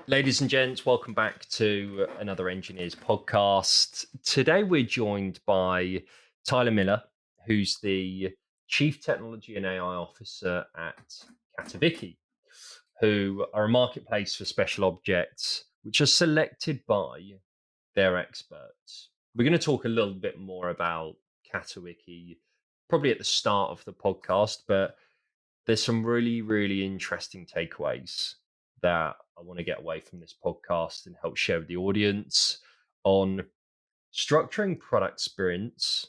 Ladies and gents, welcome back to another Engineers podcast. Today we're joined by Tyler Miller, who's the Chief Technology and AI Officer at Catawiki, who are a marketplace for special objects which are selected by their experts. We're going to talk a little bit more about Catawiki probably at the start of the podcast, but there's some really, really interesting takeaways that I want to get away from this podcast and help share with the audience on structuring product sprints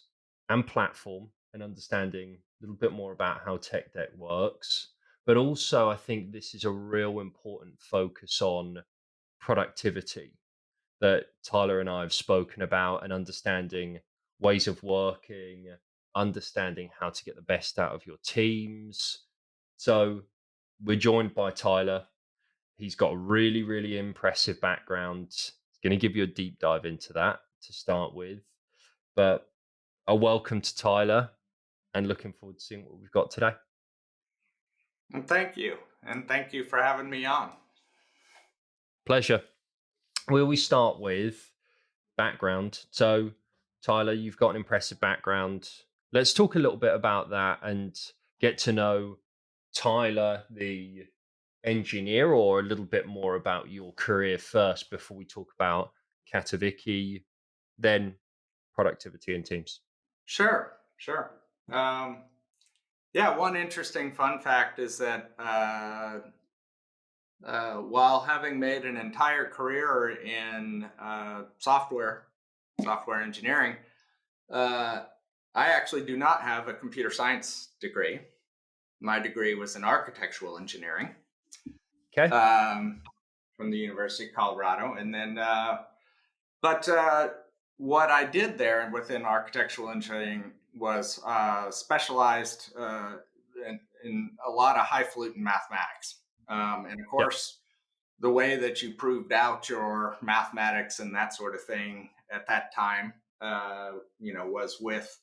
and platform and understanding a little bit more about how tech debt works. But also, I think this is a real important focus on productivity that Tyler and I have spoken about and understanding ways of working, understanding how to get the best out of your teams. So we're joined by Tyler. He's got a really, really impressive background. He's going to give you a deep dive into that to start with. But a welcome to Tyler and looking forward to seeing what we've got today. And thank you. And thank you for having me on. Pleasure. We always start with background. So, Tyler, you've got an impressive background. Let's talk a little bit about that and get to know Tyler, the engineer, or a little bit more about your career first before we talk about Katawiki, then productivity and teams. Sure. Um, yeah, one interesting fun fact is that while having made an entire career in software engineering, uh, I actually do not have a computer science degree. My degree was in architectural engineering Okay. from the University of Colorado. And then, but what I did there within architectural engineering was specialized in a lot of highfalutin mathematics. And of Yeah. course, the way that you proved out your mathematics and that sort of thing at that time, was with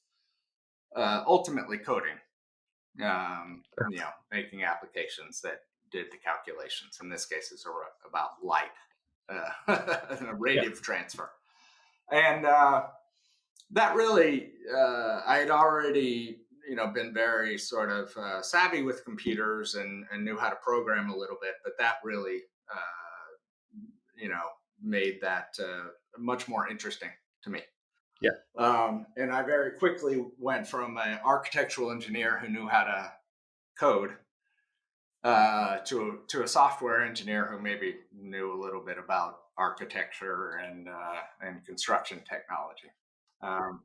ultimately coding, making applications that did the calculations. In this case, it's about light, Yeah. radiative transfer. And that really, I had already, been very sort of savvy with computers and knew how to program a little bit, but that really, you know, made that much more interesting to me. Yeah. And I very quickly went from an architectural engineer who knew how to code to a software engineer who maybe knew a little bit about architecture and construction technology. Um,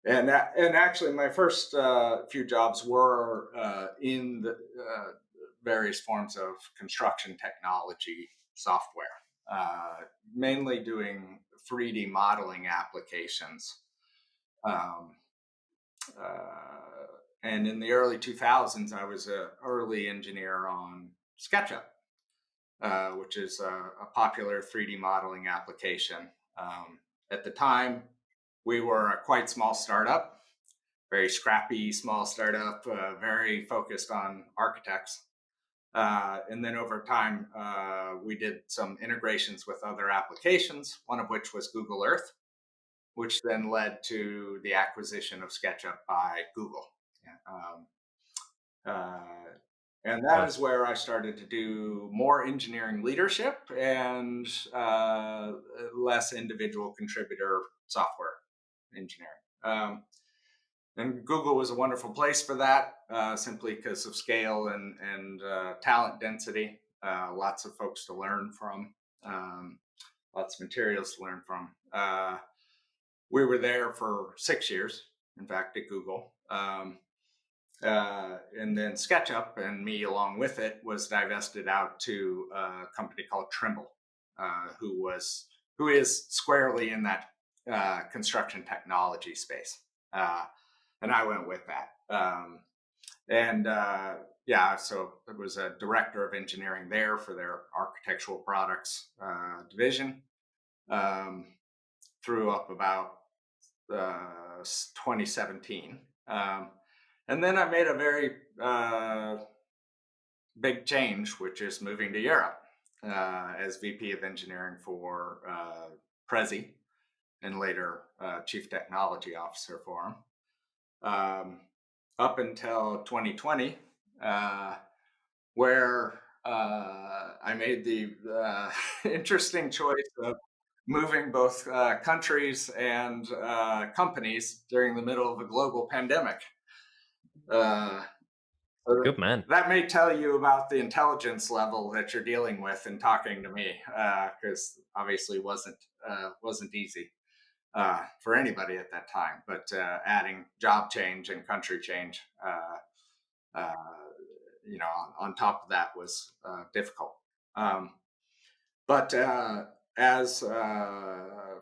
and actually, my first few jobs were in the various forms of construction technology software, mainly doing 3D modeling applications. Um, uh, and in the early 2000s, I was an early engineer on SketchUp, which is a popular 3D modeling application. At the time, we were a quite small startup, very scrappy small startup, very focused on architects. And then over time, we did some integrations with other applications, one of which was Google Earth, which then led to the acquisition of SketchUp by Google. Um, uh, and that is Nice. where I started to do more engineering leadership and less individual contributor software engineering. And Google was a wonderful place for that, simply because of scale and talent density. Lots of folks to learn from, lots of materials to learn from. We were there for 6 years, in fact, at Google. And then SketchUp and me along with it was divested out to a company called Trimble, who is squarely in that construction technology space. And I went with that. And yeah, so it was a director of engineering there for their architectural products division, through up about 2017. And then I made a very big change, which is moving to Europe. as VP of Engineering for Prezi, and later Chief Technology Officer for him. Up until 2020, where I made the interesting choice of moving both countries and companies during the middle of a global pandemic. Uh, Good man. that may tell you about the intelligence level that you're dealing with in talking to me, because obviously wasn't easy for anybody at that time. But adding job change and country change, uh, on top of that was difficult. Um, but as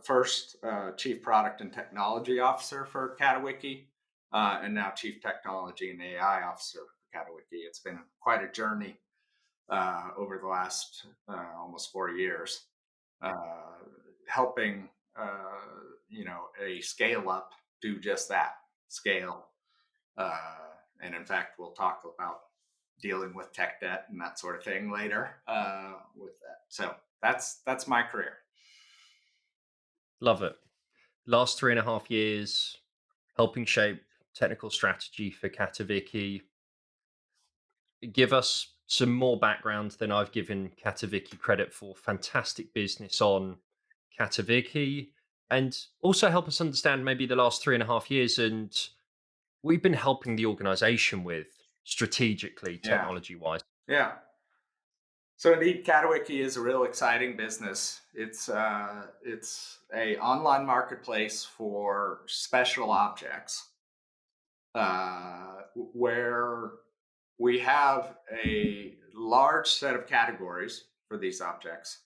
first Chief Product and Technology Officer for Catawiki, and now Chief Technology and AI Officer for Catawiki, it's been quite a journey over the last almost 4 years, uh, helping a scale up do just that, scale. And in fact, we'll talk about dealing with tech debt and that sort of thing later with that. So that's my career. Love it. Last 3.5 years, helping shape technical strategy for Catawiki. Give us some more background than I've given Catawiki credit for. Fantastic business on Catawiki, and also help us understand maybe the last 3.5 years and we've been helping the organization with strategically, Yeah, technology wise. yeah. So indeed, Catawiki is a real exciting business. It's a online marketplace for special objects, where we have a large set of categories for these objects.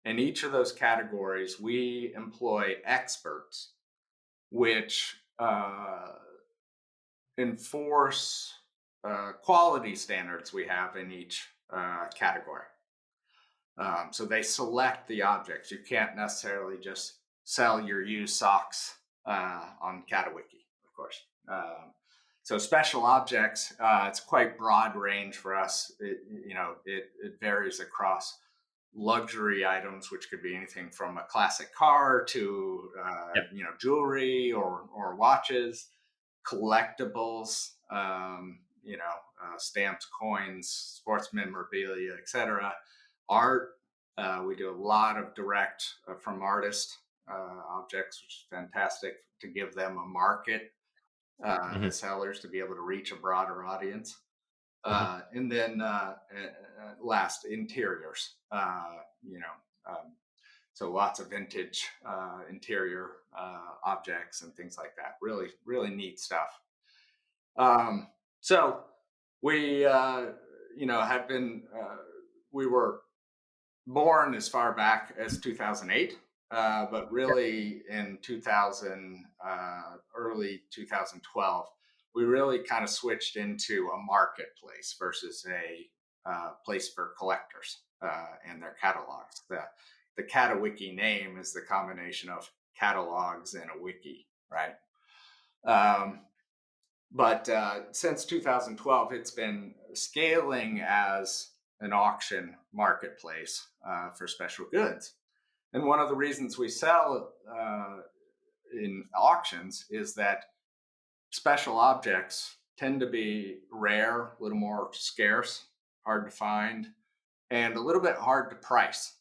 In each of those categories, we employ experts which enforce quality standards we have in each category. So they select the objects. You can't necessarily just sell your used socks on Catawiki, of course. So special objects, it's quite broad range for us. It varies across luxury items, which could be anything from a classic car to Yep. jewelry or watches, collectibles, stamps, coins, sports memorabilia, etc. Art, we do a lot of direct from artists objects, which is fantastic to give them a market Hmm. as sellers to be able to reach a broader audience. Hmm. And then last, interiors. So lots of vintage interior objects and things like that. Really, really neat stuff. So we, have been. We were born as far back as 2008, but Yep. really in 2000, early 2012, we really kind of switched into a marketplace versus a place for collectors and their catalogs. The Catawiki name is the combination of catalogs and a wiki, right? Um, but since 2012, it's been scaling as an auction marketplace for special goods. And one of the reasons we sell in auctions is that special objects tend to be rare, a little more scarce, hard to find, and a little bit hard to price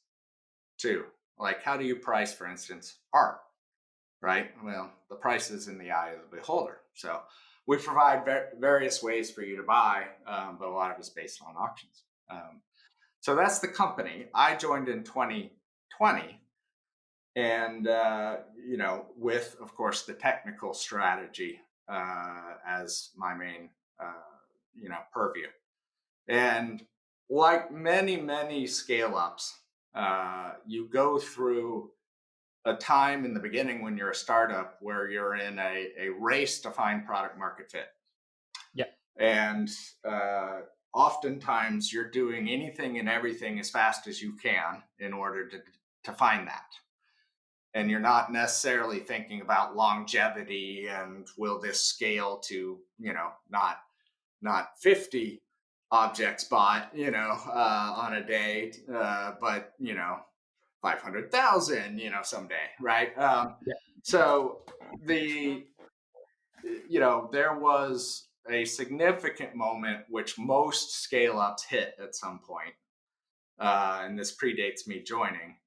too. Like, how do you price, for instance, art? Right? Well, the price is in the eye of the beholder. So we provide various ways for you to buy, but a lot of it's based on auctions. So that's the company. I joined in 2020, and with, of course, the technical strategy as my main, purview. And like many scale ups, you go through a time in the beginning when you're a startup where you're in a race to find product market fit. Yep. And oftentimes you're doing anything and everything as fast as you can in order to find that. And you're not necessarily thinking about longevity and will this scale to, not 50 objects bought, on a day, but 500,000, someday, right? Yeah. So the there was a significant moment which most scale ups hit at some point, and this predates me joining,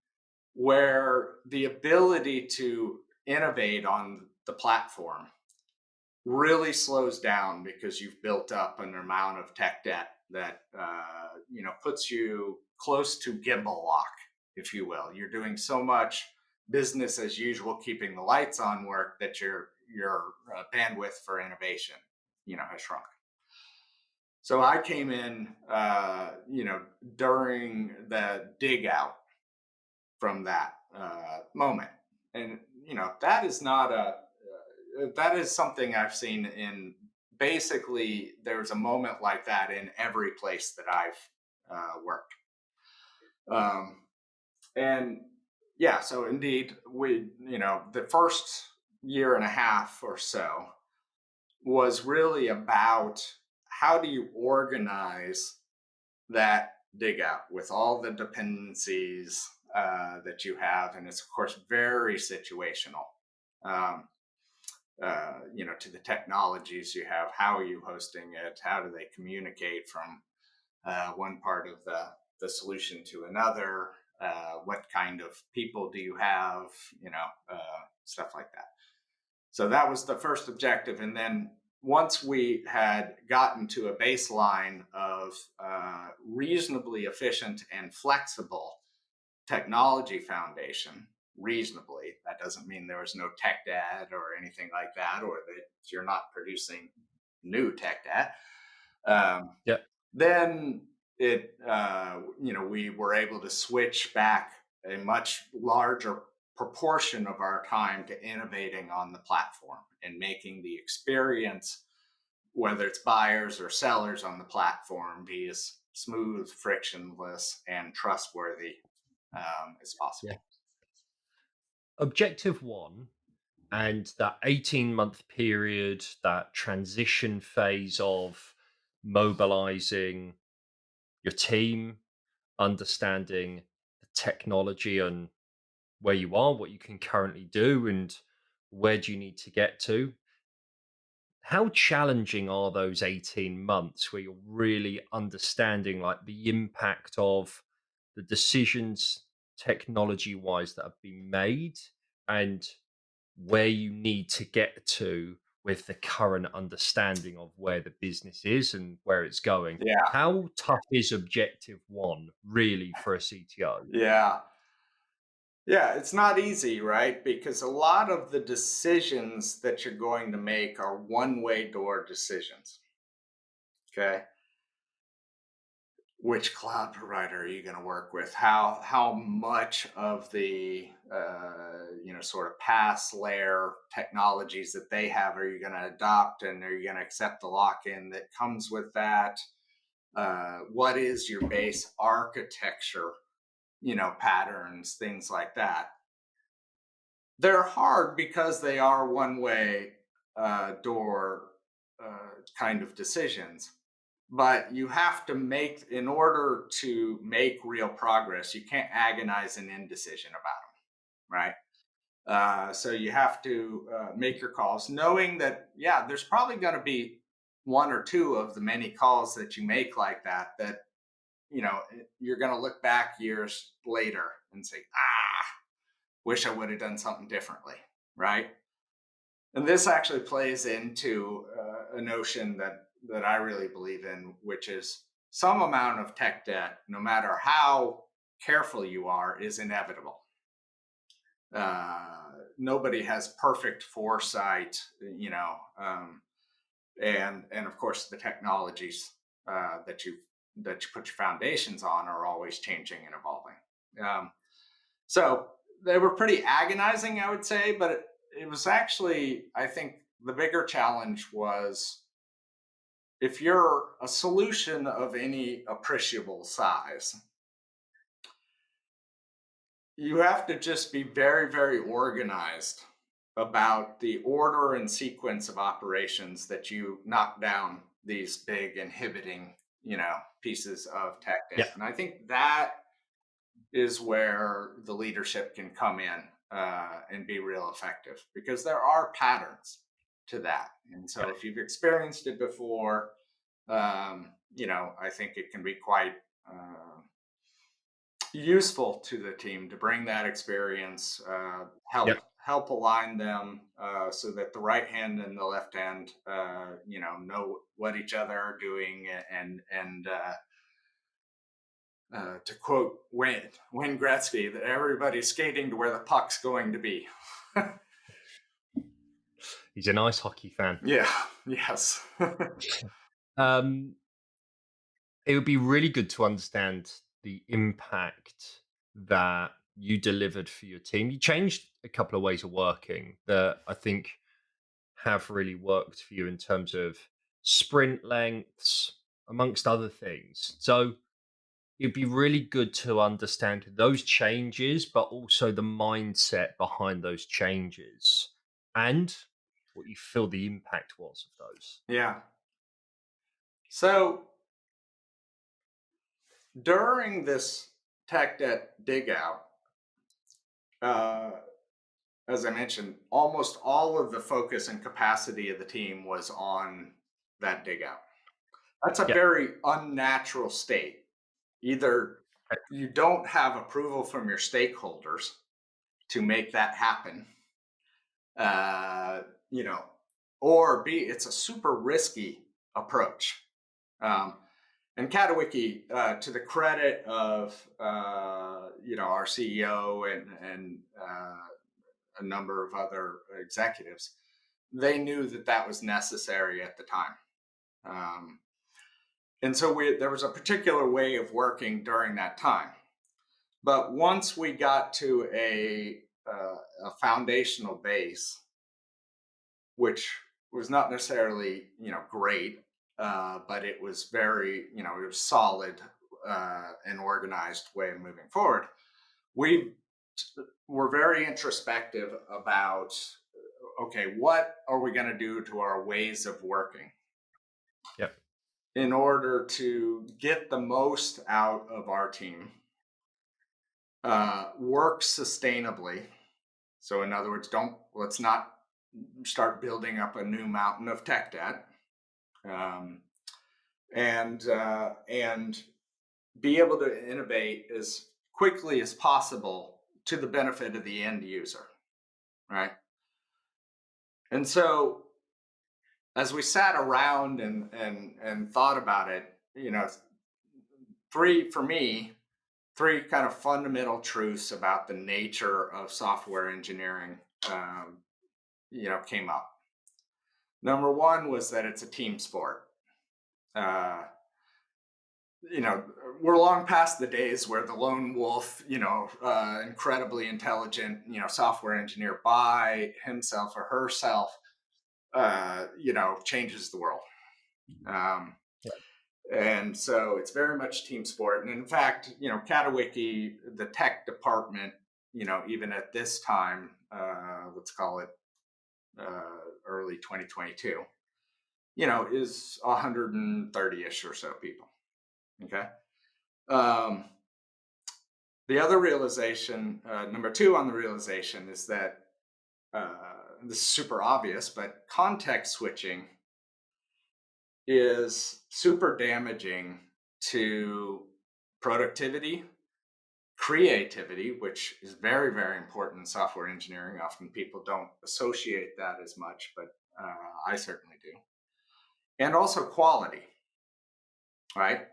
where the ability to innovate on the platform really slows down because you've built up an amount of tech debt that puts you close to gimbal lock, if you will. You're doing so much business as usual, keeping the lights on work, that your bandwidth for innovation, has shrunk. So I came in, during the dig out from that moment, and that is not a that is something I've seen in basically. There's a moment like that in every place that I've worked, um, and yeah. So indeed, the first year and a half or so was really about how do you organize that dig out with all the dependencies that you have, and it's of course very situational. Um, to the technologies you have. How are you hosting it? How do they communicate from one part of the solution to another? What kind of people do you have? Stuff like that. So that was the first objective. And then once we had gotten to a baseline of reasonably efficient and flexible technology foundation, reasonably. That doesn't mean there was no tech debt or anything like that, or that you're not producing new tech debt. Um, Yeah. then we were able to switch back a much larger proportion of our time to innovating on the platform and making the experience, whether it's buyers or sellers on the platform, be as smooth, frictionless, and trustworthy as Yeah. possible. Objective one and that 18-month period, that transition phase of mobilizing your team, understanding the technology and where you are, what you can currently do, and where do you need to get to. How challenging are those 18 months where you're really understanding like the impact of the decisions technology wise that have been made and where you need to get to with the current understanding of where the business is and where it's going? Yeah, How tough is objective one really for a CTO? yeah, yeah. It's not easy, right? Because a lot of the decisions that you're going to make are one-way door decisions. Okay, which cloud provider are you going to work with? How much of the sort of pass layer technologies that they have are you going to adopt, and are you going to accept the lock-in that comes with that? What is your base architecture, patterns, things like that. They're hard because they are one way door kind of decisions. But you have to make, in order to make real progress, you can't agonize an indecision about them, right? So you have to make your calls, knowing that, yeah, there's probably going to be one or two of the many calls that you make like that, you're going to look back years later and say, wish I would have done something differently, right? And this actually plays into a notion that I really believe in, which is some amount of tech debt, no matter how careful you are, is inevitable. Nobody has perfect foresight, and of course the technologies that you put your foundations on are always changing and evolving. So they were pretty agonizing, I would say, but it was actually, I think, the bigger challenge was, if you're a solution of any appreciable size, you have to just be very, very organized about the order and sequence of operations that you knock down these big inhibiting, pieces of tech Yeah. debt. And I think that is where the leadership can come in and be real effective, because there are patterns to that. And Yeah. so if you've experienced it before, I think it can be quite useful to the team to bring that experience, Yeah. help align them so that the right hand and the left hand, know what each other are doing, and to quote Wayne Gretzky, that everybody's skating to where the puck's going to be. He's an ice hockey fan. Yeah. Yes. Um, it would be really good to understand the impact that you delivered for your team. You changed a couple of ways of working that I think have really worked for you in terms of sprint lengths, amongst other things. So it'd be really good to understand those changes, but also the mindset behind those changes and what you feel the impact was of those. Yeah. So during this tech debt dig out, uh, as I mentioned, almost all of the focus and capacity of the team was on that dig out. That's a Yeah. very unnatural state. Either you don't have approval from your stakeholders to make that happen, uh, you know, or B, it's a super risky approach. Um, and Catawiki, to the credit of our CEO and a number of other executives, they knew that that was necessary at the time. Um, and so there was a particular way of working during that time. But once we got to a foundational base, which was not necessarily great, but it was very it was solid and organized way of moving forward. We were very introspective about, okay, what are we going to do to our ways of working Yeah. in order to get the most out of our team, work sustainably. So in other words, let's not start building up a new mountain of tech debt, um, and be able to innovate as quickly as possible to the benefit of the end user, right? And so as we sat around and thought about it, for me, three kind of fundamental truths about the nature of software engineering, came up. Number one was that it's a team sport. Uh, we're long past the days where the lone wolf, incredibly intelligent, software engineer by himself or herself, changes the world. Um, Yeah. and so it's very much team sport. And in fact, Catawiki, the tech department, even at this time, let's call it early 2022, is 130-ish or so people. Okay. Um, the other realization, number two on the realization, is that this is super obvious, but context switching is super damaging to productivity, creativity, which is very, very important in software engineering. Often people don't associate that as much, but I certainly do. And also quality, right?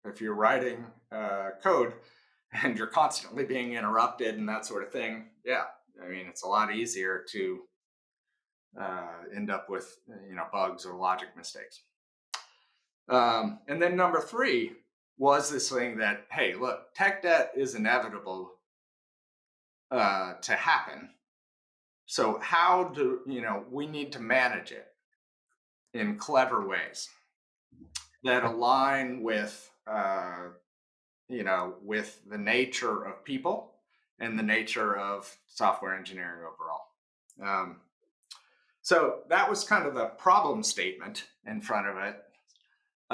If you're writing code and you're constantly being interrupted and that sort of thing, yeah, I mean, it's a lot easier to end up with bugs or logic mistakes. And then number three was this thing that, hey, look, tech debt is inevitable to happen. So how do we need to manage it in clever ways that align with with the nature of people and the nature of software engineering overall. So that was kind of the problem statement in front of it.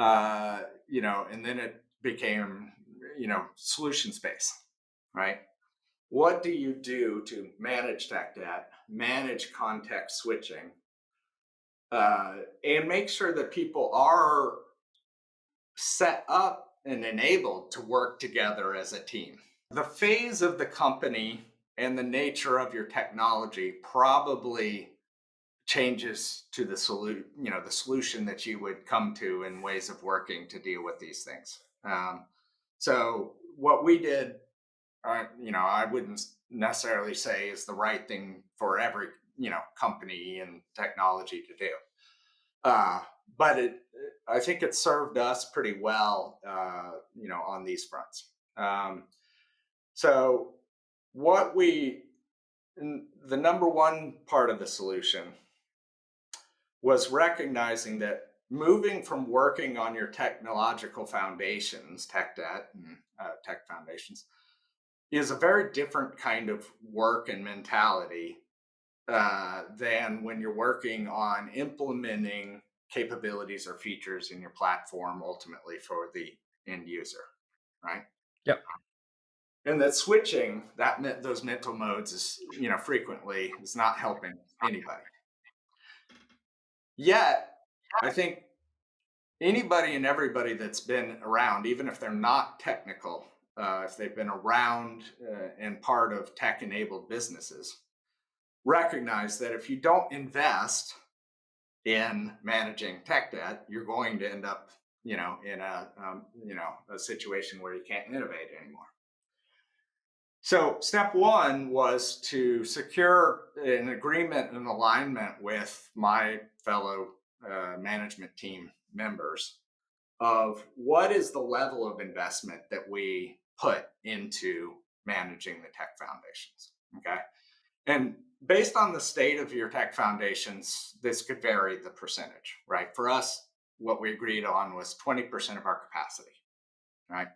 And then it became, solution space, right? What do you do to manage tech debt, manage context switching, and make sure that people are set up and enabled to work together as a team? The phase of the company and the nature of your technology probably changes to the solution that you would come to in ways of working to deal with these things. So what we did, I wouldn't necessarily say is the right thing for every company and technology to do. Uh, but I think it served us pretty well, on these fronts. So what we the number one part of the solution was recognizing that moving from working on your technological foundations, tech debt, and tech foundations, is a very different kind of work and mentality than when you're working on implementing capabilities or features in your platform ultimately for the end user, right? Yep. And that switching those mental modes is frequently is not helping anybody. Yet I think anybody and everybody that's been around, even if they're not technical, if they've been around and part of tech enabled businesses, recognize that if you don't invest in managing tech debt, you're going to end up, in a situation where you can't innovate anymore. So step one was to secure an agreement and alignment with my fellow management team members of what is the level of investment that we put into managing the tech foundations. Okay. And based on the state of your tech foundations, this could vary the percentage, right? For us, what we agreed on was 20% of our capacity, right?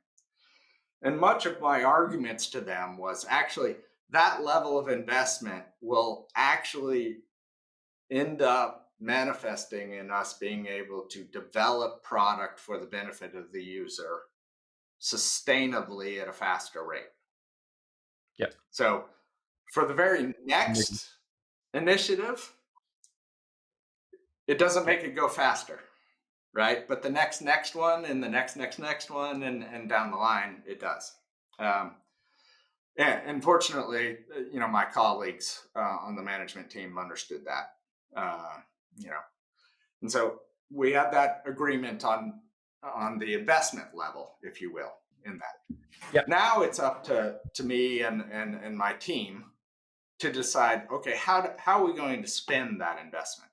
And much of my arguments to them was actually that level of investment will actually end up manifesting in us being able to develop product for the benefit of the user sustainably at a faster rate. Yep. So for the very next initiative, it doesn't make it go faster, right? But the next one and the next one and down the line, it does. And fortunately, my colleagues on the management team understood that, and so we had that agreement on the investment level, if you will, in that. Yep. Now it's up to me and my team to decide, okay, how are we going to spend that investment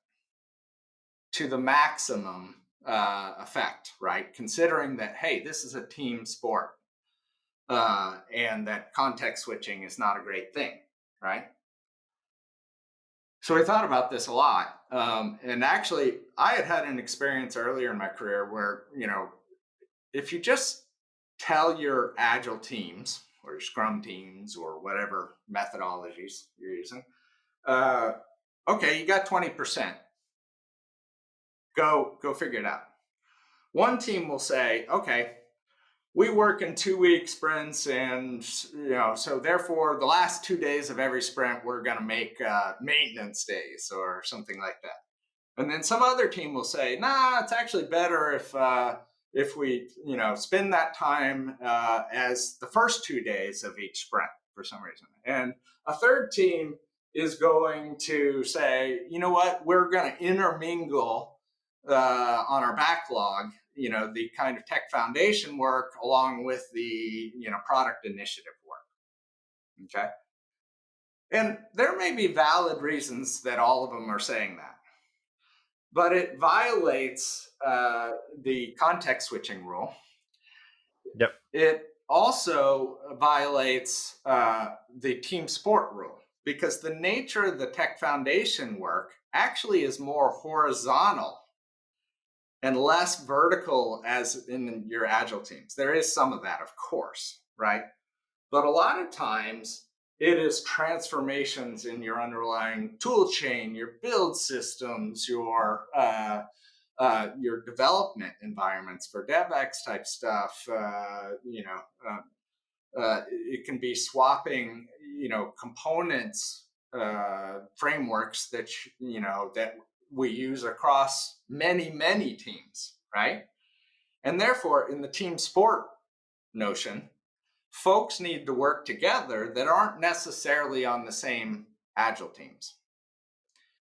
to the maximum effect, right? Considering that, hey, this is a team sport, and that context switching is not a great thing, right? So I thought about this a lot. And actually, I had an experience earlier in my career where, if you just tell your agile teams or your scrum teams or whatever methodologies you're using, okay, you got 20%. Go figure it out. One team will say, okay, we work in 2-week sprints, and so therefore the last 2 days of every sprint we're going to make maintenance days or something like that. And then some other team will say, nah, it's actually better if we spend that time as the first 2 days of each sprint for some reason. And a third team is going to say, you know what, we're going to intermingle on our backlog, the kind of tech foundation work along with the product initiative work. Okay. And there may be valid reasons that all of them are saying that, but it violates the context switching rule. Yep. It also violates the team sport rule, because the nature of the tech foundation work actually is more horizontal and less vertical as in your agile teams. There is some of that, of course, right? But a lot of times it is transformations in your underlying tool chain, your build systems, your your development environments for DevX type stuff. It can be swapping, components, frameworks that we use across many teams, right? And therefore, in the team sport notion, folks need to work together that aren't necessarily on the same agile teams.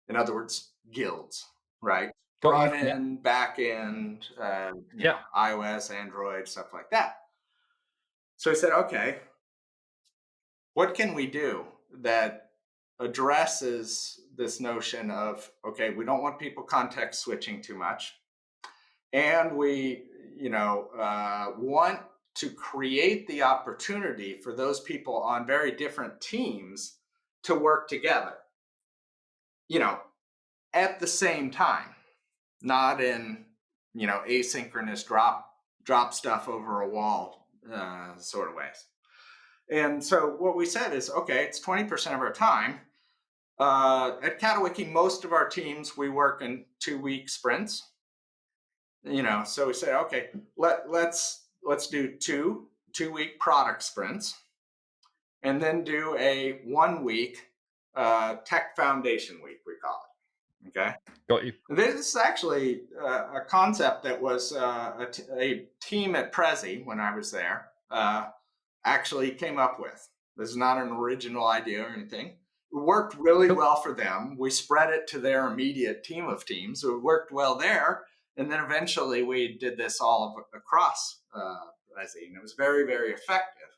In other words, guilds, right? Got you. Front Yeah. end, back end, Yeah. iOS, Android, stuff like that. So I said, okay, what can we do that addresses this notion of, okay, we don't want people context switching too much, and we want to create the opportunity for those people on very different teams to work together, you know at the same time, not in asynchronous drop stuff over a wall sort of ways. And so what we said is, okay, it's 20% of our time. At Catawiki, most of our teams, we work in 2-week sprints. So we say, okay, let's do 2-week product sprints, and then do a 1-week tech foundation week, we call it. Okay. Got you. This is actually a concept that was a team at Prezi when I was there actually came up with. This is not an original idea or anything. It worked really Cool. well for them. We spread it to their immediate team of teams. So it worked well there. And then eventually we did this all across Prezi, and it was very effective.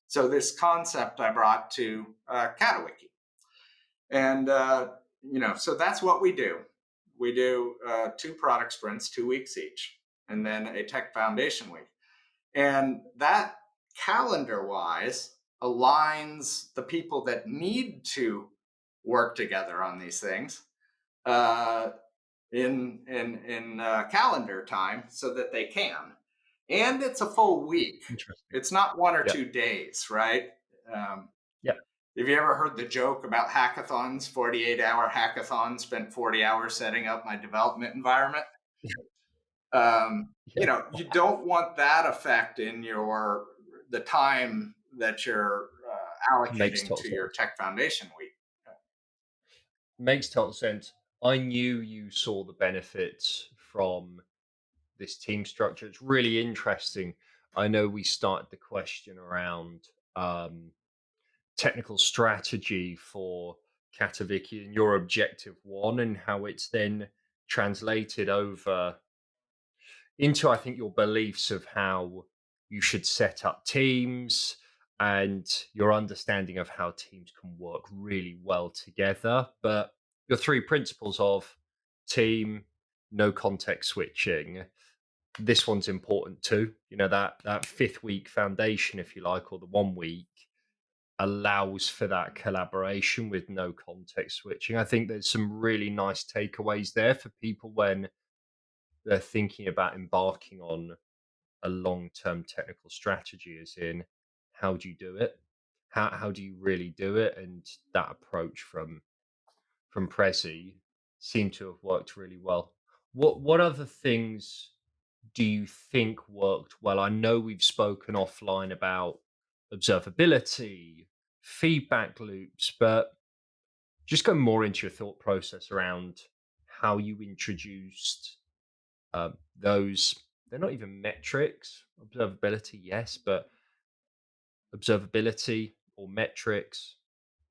So this concept I brought to Catawiki. And, so that's what we do. We do 2 product sprints, 2 weeks each, and then a tech foundation week. And that calendar wise aligns the people that need to work together on these things in calendar time so that they can. And it's a full week. Interesting. It's not 1 or Yeah. 2 days, right? Um, Yeah. have you ever heard the joke about hackathons? 48-hour hackathon, spent 40 hours setting up my development environment. Yeah. You don't want that effect in the time that you're Makes allocating total to your sense. tech foundation week. Makes total sense. I knew you saw the benefits from this team structure. It's really interesting. I know we started the question around technical strategy for Katowiki and your objective one, and how it's then translated over into, I think, your beliefs of how you should set up teams and your understanding of how teams can work really well together. But your 3 principles of team, no context switching, this one's important too. That 5th week foundation, if you like, or the 1 week allows for that collaboration with no context switching. I think there's some really nice takeaways there for people when they're thinking about embarking on a long-term technical strategy, as in how do you do it? How do you really do it? And that approach from Prezi seemed to have worked really well. What other things do you think worked well? I know we've spoken offline about observability, feedback loops, but just go more into your thought process around how you introduced those. They're not even metrics. Observability, yes, but observability or metrics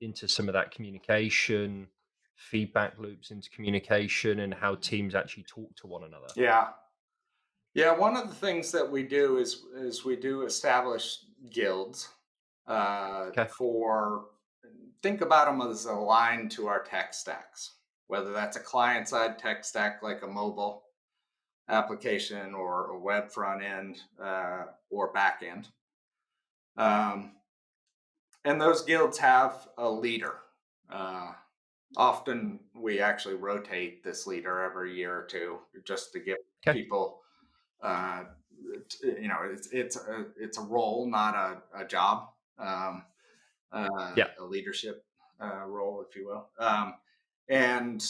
into some of that communication, feedback loops into communication, and how teams actually talk to one another. Yeah. Yeah, one of the things that we do is we do establish guilds Okay. for think about them as aligned to our tech stacks, whether that's a client side tech stack like a mobile application or a web front end or back end. And those guilds have a leader. Uh, Often we actually rotate this leader every year or two just to give Okay. people, uh, it's a role, not a job, Yeah. a leadership role, if you will. and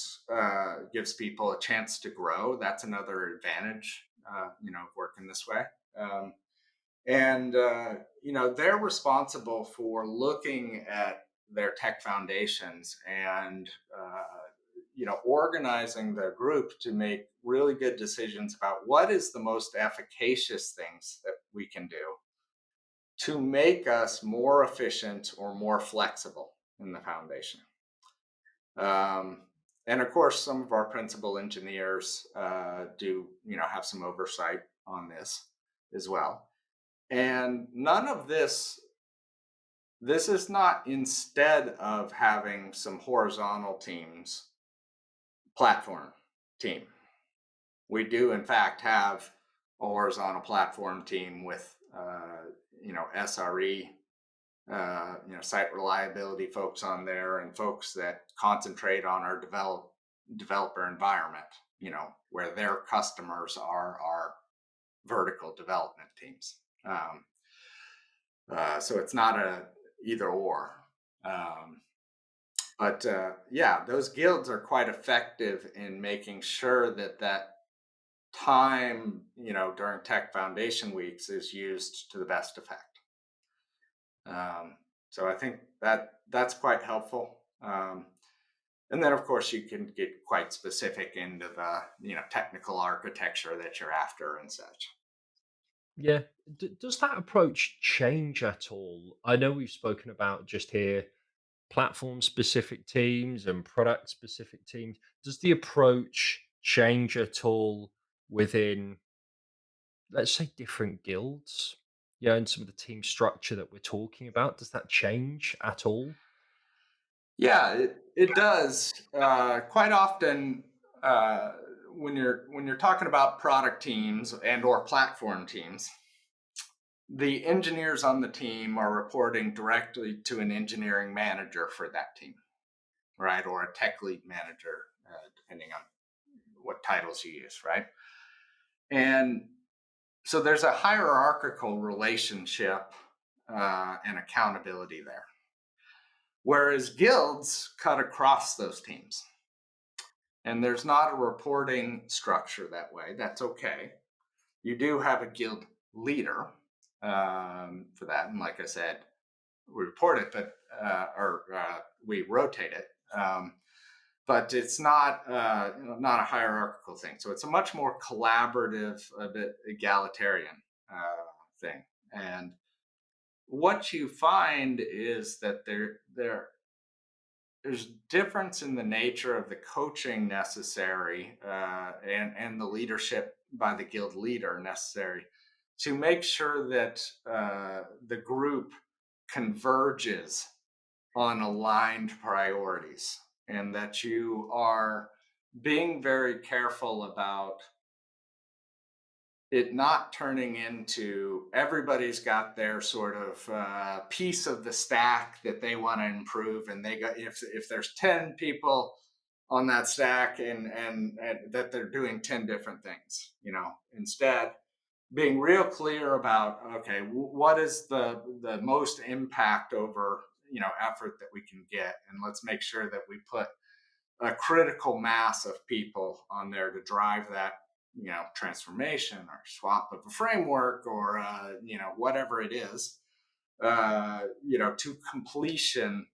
gives people a chance to grow. That's another advantage, of working this way. Um, and they're responsible for looking at their tech foundations and organizing the group to make really good decisions about what is the most efficacious things that we can do to make us more efficient or more flexible in the foundation. um, and of course some of our principal engineers do have some oversight on this as well. And none of this is not instead of having some horizontal teams, platform team. We do, in fact, have a horizontal platform team with, SRE, site reliability folks on there, and folks that concentrate on our developer environment, where their customers are our vertical development teams. So it's not a either or. Um, but yeah, those guilds are quite effective in making sure that time, during Tech Foundation weeks is used to the best effect. Um, so I think that's quite helpful. And then, of course, you can get quite specific into the technical architecture that you're after and such. Yeah. Does that approach change at all? I know we've spoken about just here platform specific teams and product specific teams. Does the approach change at all within, let's say, different guilds? Yeah, and some of the team structure that we're talking about, does that change at all? Yeah, it does. Quite often, uh, when you're talking about product teams and or platform teams, the engineers on the team are reporting directly to an engineering manager for that team, right, or a tech lead manager, depending on what titles you use, right? And so there's a hierarchical relationship and accountability there, whereas guilds cut across those teams. And there's not a reporting structure that way. That's okay. You do have a guild leader for that. And like I said, we report it, but or we rotate it. But it's not not a hierarchical thing. So it's a much more collaborative, a bit egalitarian thing. And what you find is that there's difference in the nature of the coaching necessary and the leadership by the guild leader necessary to make sure that the group converges on aligned priorities, and that you are being very careful about it not turning into everybody's got their sort of piece of the stack that they want to improve, and they got if there's 10 people on that stack, and that they're doing 10 different things, instead being real clear about, okay, what is the most impact over effort that we can get, and let's make sure that we put a critical mass of people on there to drive that transformation or swap of a framework, or whatever it is, to completion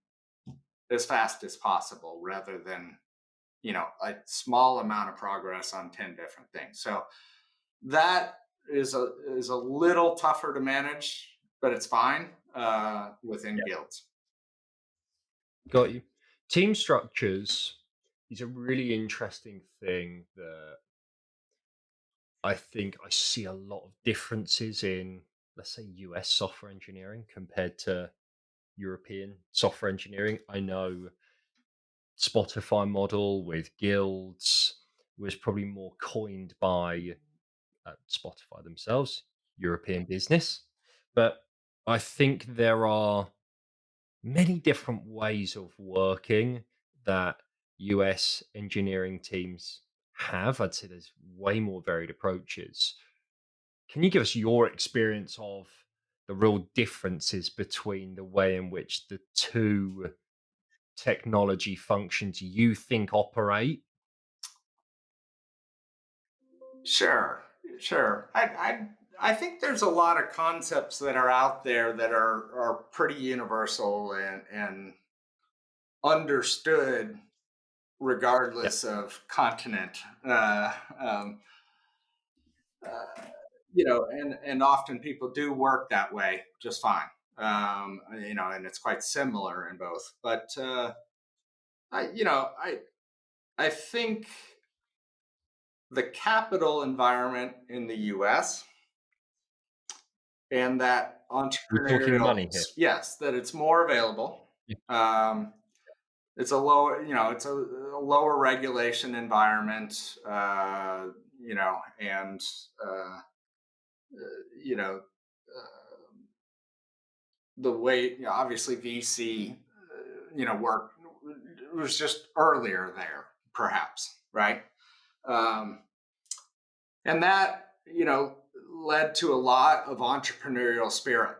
as fast as possible, rather than a small amount of progress on 10 different things. So that is a little tougher to manage, but it's fine within guilds. Got you. Team structures is a really interesting thing that I think I see a lot of differences in, let's say, US software engineering compared to European software engineering. I know Spotify model with guilds was probably more coined by Spotify themselves, European business. But I think there are many different ways of working that US engineering teams have. I'd say there's way more varied approaches. Can you give us your experience of the real differences between the way in which the two technology function do you think operate? Sure, sure. I think there's a lot of concepts that are out there that are pretty universal and understood Yeah, regardless of continent. Uh, and often people do work that way just fine. And it's quite similar in both. But I think the capital environment in the U.S. and that we're talking entrepreneurial, money here. yes, that it's more available. Yeah, Um, it's a lower, it's a lower regulation environment, and uh, you know, the way, obviously VC, work was just earlier there, perhaps, right? Um, and that, led to a lot of entrepreneurial spirit.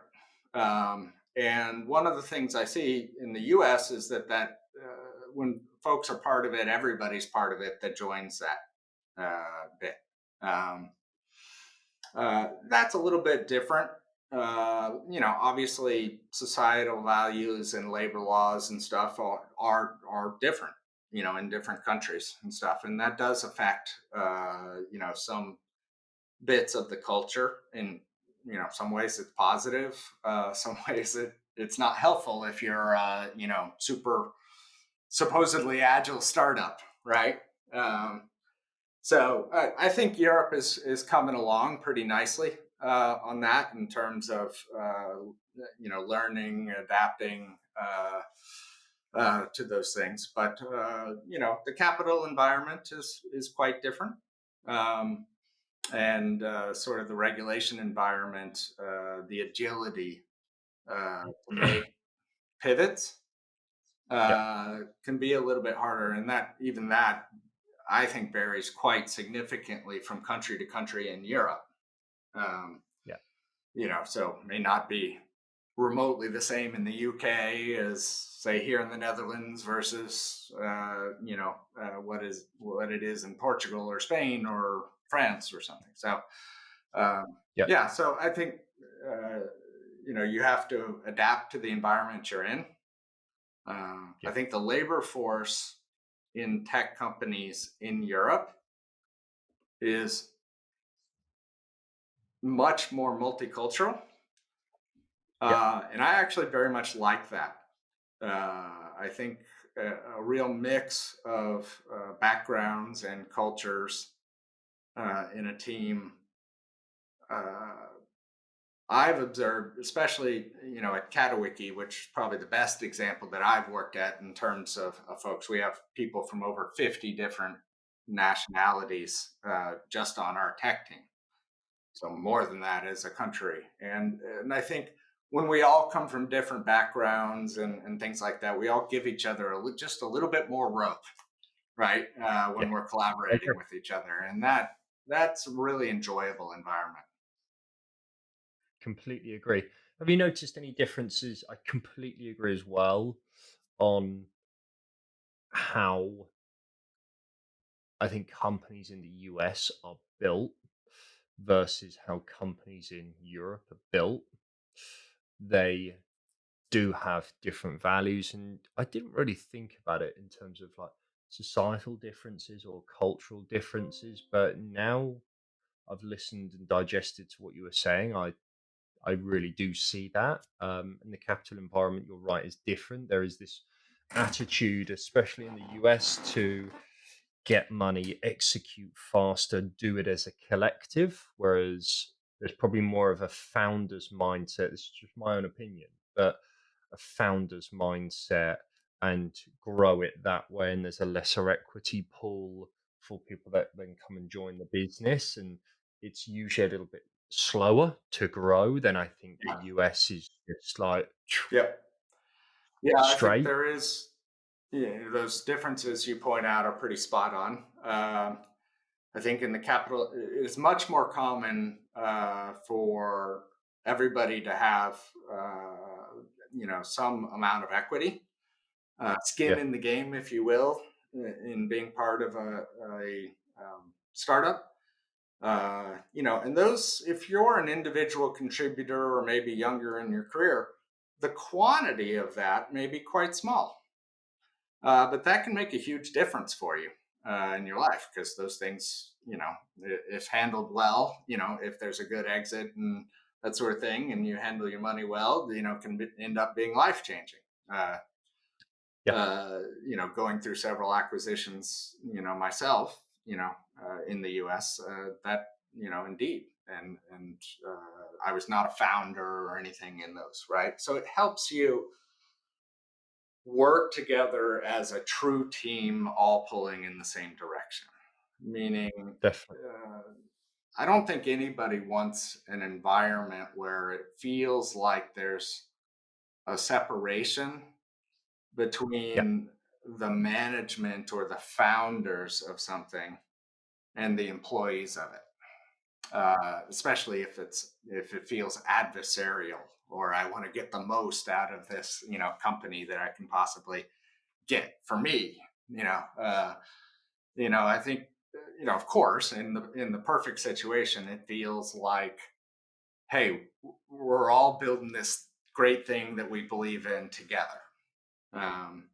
And one of the things I see in the U.S. is that when folks are part of it, everybody's part of it that joins that bit. Um, that's a little bit different. Obviously, societal values and labor laws and stuff are different, in different countries and stuff, and that does affect, some bits of the culture. In some ways, it's positive. Some ways it's not helpful if you're, super supposedly agile startup, right? Um, so I think Europe is coming along pretty nicely on that in terms of learning, adapting to those things. But the capital environment is quite different, um, and sort of the regulation environment, the agility to make pivots yeah, can be a little bit harder, and that I think varies quite significantly from country to country in Europe. Um, yeah, so may not be remotely the same in the UK as say here in the Netherlands versus what it is in Portugal or Spain or France or something. So yeah, yeah, so I think uh, you have to adapt to the environment you're in. I yeah, think the labor force in tech companies in Europe is much more multicultural. yeah, And I actually very much like that. I think a real mix of backgrounds and cultures in a team. Uh, I've observed, especially at Catawiki, which is probably the best example that I've worked at in terms of folks. We have people from over 50 different nationalities just on our tech team. So more than that as a country. And I think when we all come from different backgrounds and things like that, we all give each other just a little bit more rope, right? yeah. When we're I collaborating agree. with each other, and that's a really enjoyable environment. Completely agree. Have you noticed any differences? I completely agree as well on how I think companies in the US are built versus how companies in Europe are built. They do have different values, and I didn't really think about it in terms of like societal differences or cultural differences, but now I've listened and digested to what you were saying. I really do see that. In the capital environment, you're right, is different. There is this attitude, especially in the US, to get money, execute faster, do it as a collective, whereas there's probably more of a founder's mindset. This is just my own opinion, but a founder's mindset and grow it that way. And there's a lesser equity pool for people that then come and join the business. And it's usually a little bit slower to grow than I think the US is just like Yep. Yeah, I think straight. there is. Yeah, those differences you point out are pretty spot on. I think in the capital, it's much more common for everybody to have, some amount of equity. skin Yeah. in the game, if you will, in being part of a startup. And those, if you're an individual contributor or maybe younger in your career, the quantity of that may be quite small, but that can make a huge difference for you in your life because those things, if handled well, if there's a good exit and that sort of thing, and you handle your money well, end up being life changing. Uh, Yeah. Going through several acquisitions, myself, in the U.S., that, indeed, and I was not a founder or anything in those, right? So it helps you work together as a true team, all pulling in the same direction. Meaning, Definitely. I don't think anybody wants an environment where it feels like there's a separation Yeah. between the management or the founders of something and the employees of it, especially if it feels adversarial, or I want to get the most out of this company that I can possibly get for me. I think of course in the perfect situation it feels like, hey, we're all building this great thing that we believe in together. Um,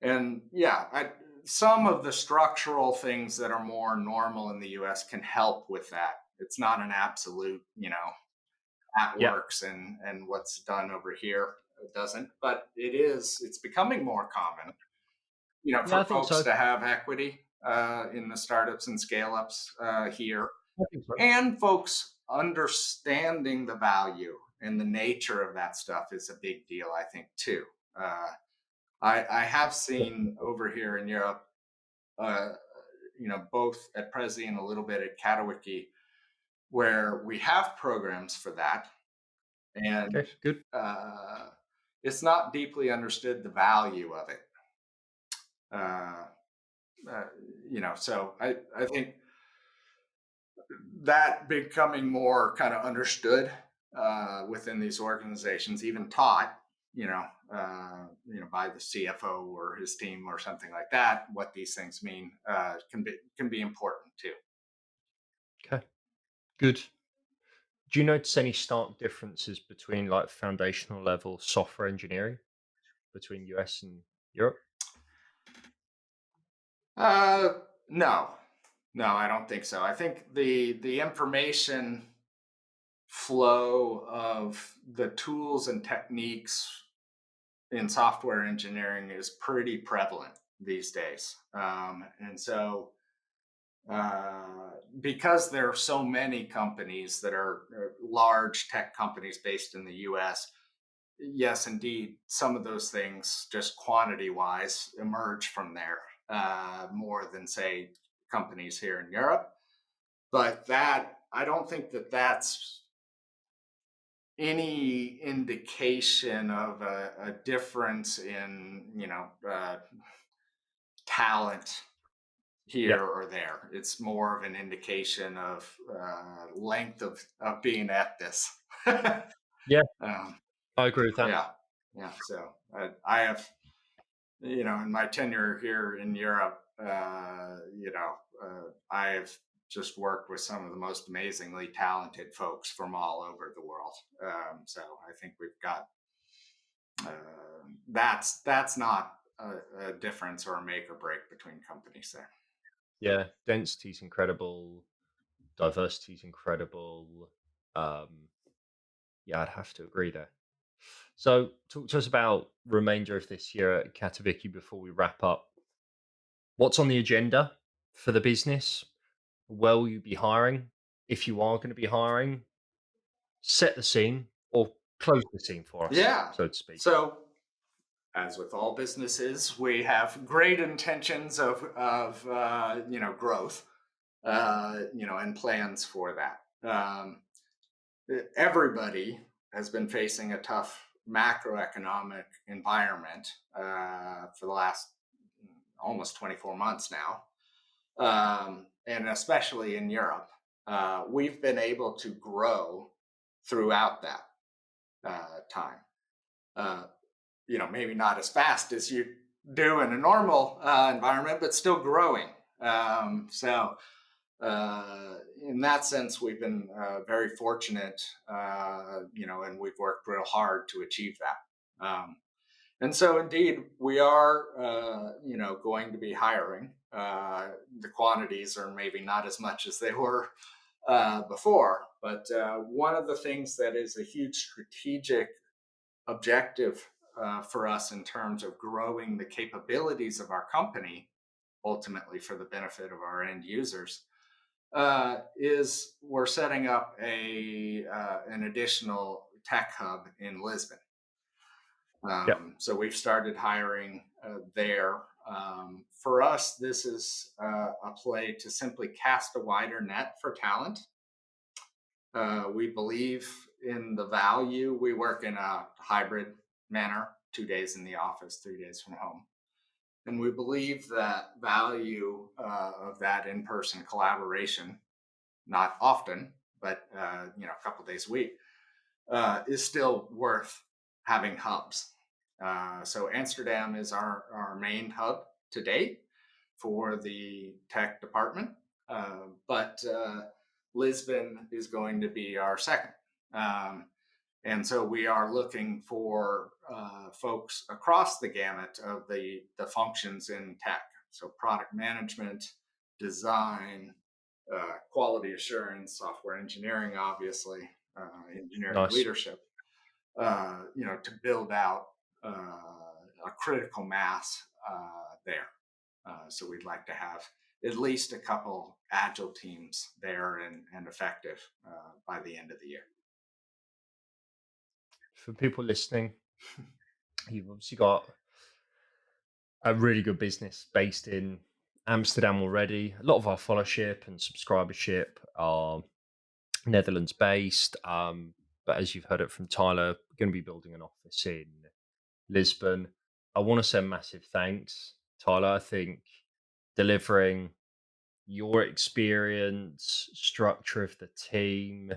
And yeah, some of the structural things that are more normal in the US can help with that. It's not an absolute, that Yeah. works and what's done over here doesn't, but it's becoming more common, Yeah, for I think folks so. to have equity in the startups and scale ups here, I think so. and folks understanding the value and the nature of that stuff is a big deal, I think, too. Uh, I have seen over here in Europe, uh, both at Prezi and a little bit at Catawiki, where we have programs for that. And Okay, good. uh, it's not deeply understood the value of it. Uh, uh, so I think that becoming more kind of understood within these organizations, even taught, by the CFO or his team or something like that, what these things mean can be important too. Okay, good. Do you notice any stark differences between like foundational level software engineering between US and Europe? Uh, no, no, I don't think so. I think the information flow of the tools and techniques in software engineering is pretty prevalent these days, and so uh, because there are so many companies that are large tech companies based in the U.S. Yes, indeed, some of those things, just quantity wise, emerge from there more than, say, companies here in Europe. But I don't think that that's any indication of a difference in, talent Yeah. here or there. It's more of an indication of length of being at this. Yeah, um, I agree with that. yeah, yeah. So I have, in my tenure here in Europe, I've just worked with some of the most amazingly talented folks from all over the world. So I think we've got that's not a difference or a make or break between companies there. Yeah, density's incredible, diversity's incredible. Um, yeah, I'd have to agree there. So, talk to us about remainder of this year at Catawiki before we wrap up. What's on the agenda for the business? Where will you be hiring? If you are going to be hiring, set the scene or close the scene for us, Yeah. so to speak. So as with all businesses, we have great intentions of growth, and plans for that. Everybody has been facing a tough macroeconomic environment for the last almost 24 months now, and especially in Europe. We've been able to grow throughout that time. Uh, Maybe not as fast as you'd do in a normal environment, but still growing. So in that sense, we've been very fortunate, and we've worked real hard to achieve that. And so, indeed, we are, going to be hiring. The quantities are maybe not as much as they were before, but one of the things that is a huge strategic objective for us in terms of growing the capabilities of our company, ultimately for the benefit of our end users, is we're setting up an additional tech hub in Lisbon. Yeah, So we've started hiring there. For us, this is a play to simply cast a wider net for talent. We believe in the value. We work in a hybrid manner, 2 days in the office, 3 days from home. And we believe that value of that in-person collaboration, not often, but a couple days a week, is still worth having hubs. So Amsterdam is our main hub to date for the tech department, but Lisbon is going to be our second. And so we are looking for folks across the gamut of the functions in tech. So product management, design, quality assurance, software engineering, obviously, engineering nice. leadership, to build out a critical mass there. So we'd like to have at least a couple agile teams there and effective by the end of the year. For people listening, you've obviously got a really good business based in Amsterdam already. A lot of our followership and subscribership are Netherlands based. But as you've heard it from Tyler, we're going to be building an office in Lisbon. I want to say massive thanks, Tyler. I think delivering your experience, structure of the team,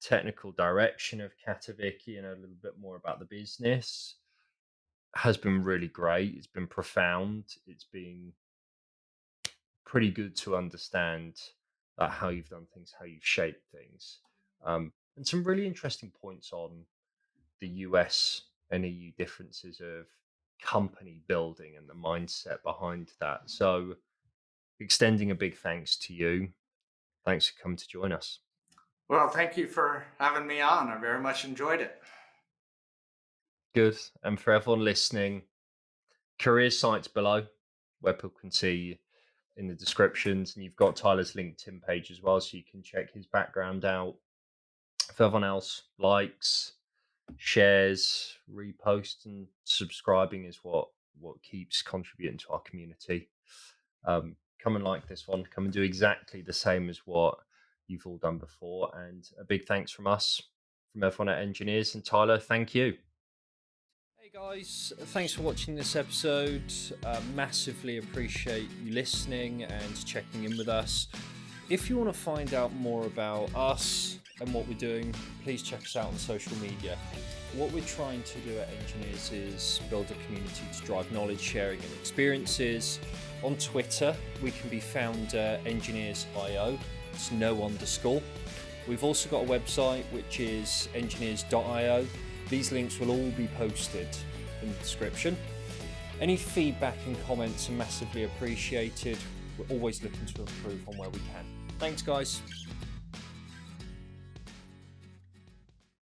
technical direction of Catawiki, and a little bit more about the business has been really great. It's been profound. It's been pretty good to understand how you've done things, how you've shaped things, and some really interesting points on the US and EU differences of company building and the mindset behind that. So, extending a big thanks to you. Thanks for coming to join us. Well, thank you for having me on. I very much enjoyed it. Good. And for everyone listening, career sites below where people can see in the descriptions, and you've got Tyler's LinkedIn page as well, so you can check his background out. If everyone else likes, shares, reposts, and subscribing is what keeps contributing to our community. Come and like this one. Come and do exactly the same as what you've all done before. And a big thanks from us, from everyone at Engineers. And Tyler, thank you. Hey guys, thanks for watching this episode. Massively appreciate you listening and checking in with us. If you want to find out more about us and what we're doing, please check us out on social media. What we're trying to do at Engineers is build a community to drive knowledge sharing and experiences. On Twitter, we can be found Engineers.io. It's no underscore. We've also got a website, which is engineers.io. These links will all be posted in the description. Any feedback and comments are massively appreciated. We're always looking to improve on where we can. Thanks, guys.